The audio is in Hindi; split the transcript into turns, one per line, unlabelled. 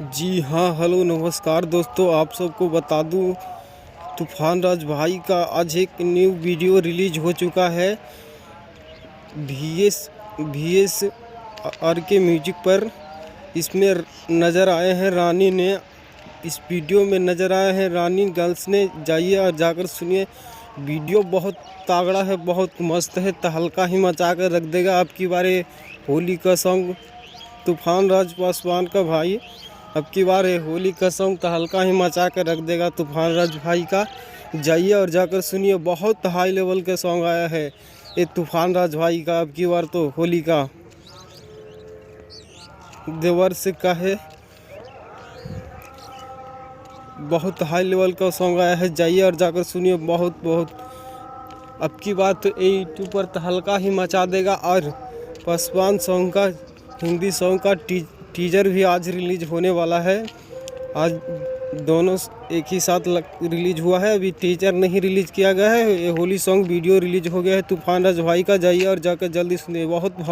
जी हाँ, हेलो नमस्कार दोस्तों। आप सबको बता दूं, तूफान राज भाई का आज एक न्यू वीडियो रिलीज हो चुका है वी एस आर के म्यूजिक पर। इसमें नज़र आए हैं रानी ने, इस वीडियो में नज़र आए हैं रानी गर्ल्स ने। जाइए और जाकर सुनिए, वीडियो बहुत तगड़ा है, बहुत मस्त है, तहलका ही मचा कर रख देगा आपकी बारे। होली का सॉन्ग तूफान राज पासवान का भाई, अब की बार है होली का सॉन्ग तहलका ही मचा कर रख देगा तूफान राज भाई का। जाइए और जाकर सुनिए, बहुत हाई लेवल का सॉन्ग आया है ये तूफान राज भाई का। अब की बार तो होली का देवर से का है, बहुत हाई लेवल का सॉन्ग आया है। जाइए और जाकर सुनिए, बहुत बहुत अब की बार तो ये यूट्यूब पर तहलका ही मचा देगा। और पासवान सॉन्ग का, हिंदी सॉन्ग का टीजर भी आज रिलीज होने वाला है। आज दोनों एक ही साथ रिलीज हुआ है, अभी टीजर नहीं रिलीज किया गया है। ये होली सॉन्ग वीडियो रिलीज हो गया है तूफान राज भाई का। जाइए और जाकर जल्दी सुनिए, बहुत